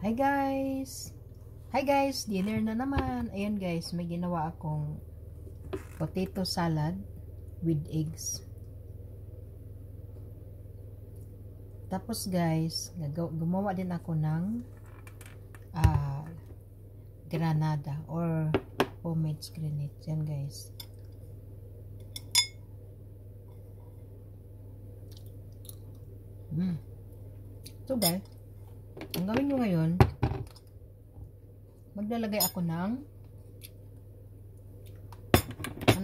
Hi guys! Hi guys! Dinner na naman. Ayan guys, may ginawa akong potato salad with eggs. Tapos guys, gumawa din ako ng granada or homemade grenade. Yan guys. So guys, ang gawin nyo ngayon, maglalagay ako ng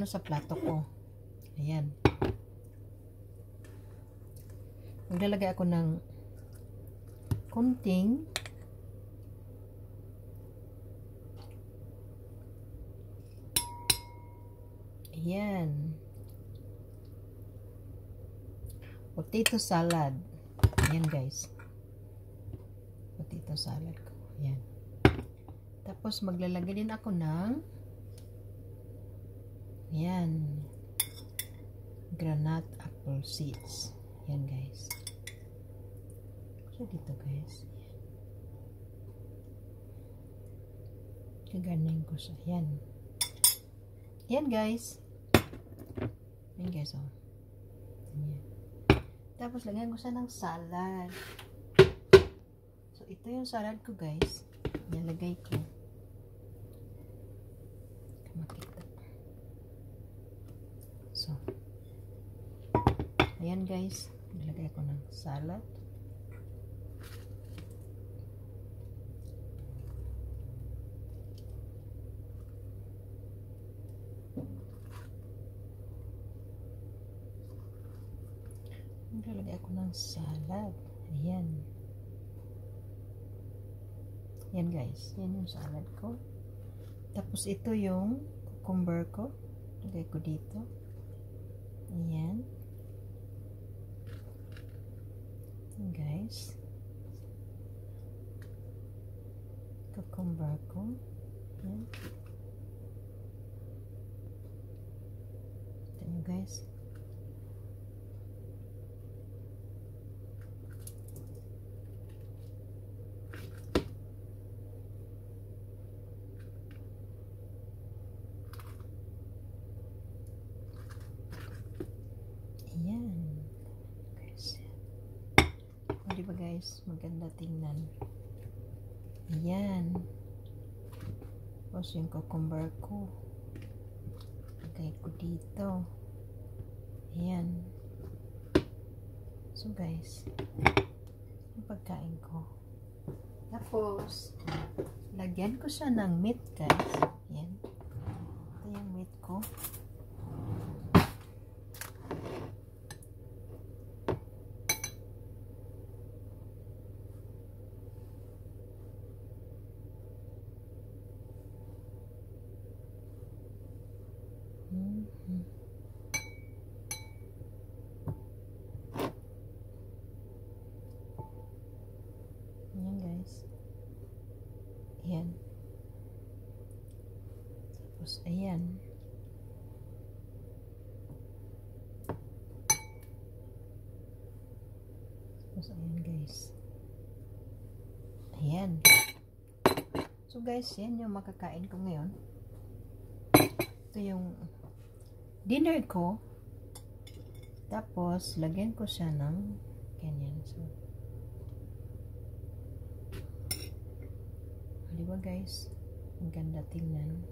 sa plato ko. Ayan. Maglalagay ako ng konting ayan, potato salad. Ayan guys, potato salad ko. Ayan. Tapos maglalagay din ako ng ayan, granite apple seeds. Ayan guys. So dito guys, kaganin ko siya. Ayan. Ayan guys. Ayan guys, oh. Ayan. Tapos lagyan ko siya ng salad. So ito yung salad ko guys. Nilagay ko. Makita. So ayan guys, nilagay ko ng salad. Nilagay ako ng salad. Ayan. Yan guys. Yan yung salad ko. Tapos ito yung cucumber ko. Lagay ko dito. Ayan. Yan guys. Cucumber ko. Ayan. Ito nyo guys. Ayan. Guys. O, diba guys? Maganda tingnan. Ayan. Tapos yung cucumber ko. Lagay ko dito. Ayan. So guys, yung pagkain ko. Tapos, lagyan ko siya ng meat guys. Ayan. Ito yung meat ko. Ayan guys. Ayan. Tapos ayan. Tapos ayan guys. Ayan. So guys, yan yung makakain ko ngayon. Ito yung dinner ko. Tapos lagyan ko siya ng ganyan. So diba guys, ang ganda tingnan.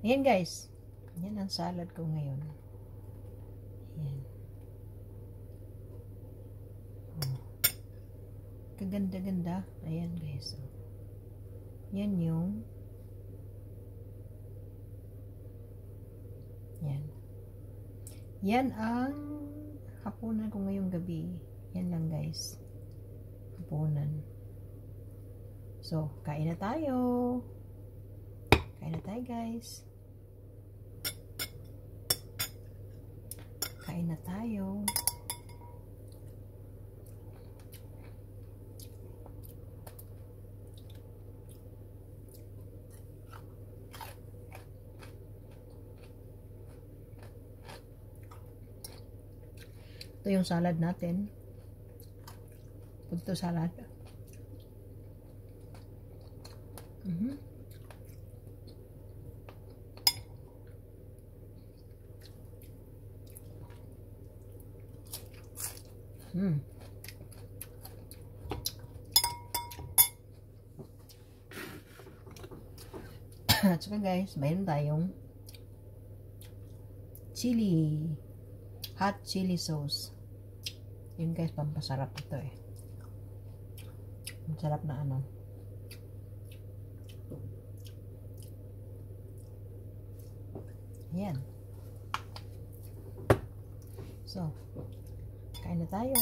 Ayan guys, yan ang salad ko ngayon. Ayan. Oh. Kaganda-ganda. Ayan guys, oh. Yan yung yan ang hapunan ko ngayong gabi. Yan lang guys, hapunan. So kain na tayo. Kain na tayo guys. Kain na tayo. Ito yung salad natin. Potato salad. At saka guys, mayroon tayong hot chili sauce. Yun guys, pampasarap ito eh. Masarap na ano. Ayan. So, kain na tayo.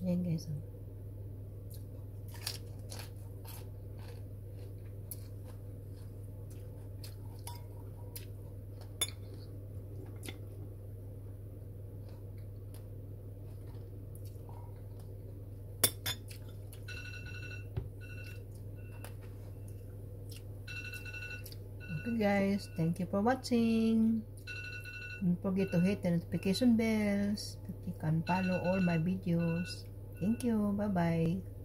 Ayan guys. Okay guys, thank you for watching. Don't forget to hit the notification bells. Click and follow all my videos. Thank you. Bye bye.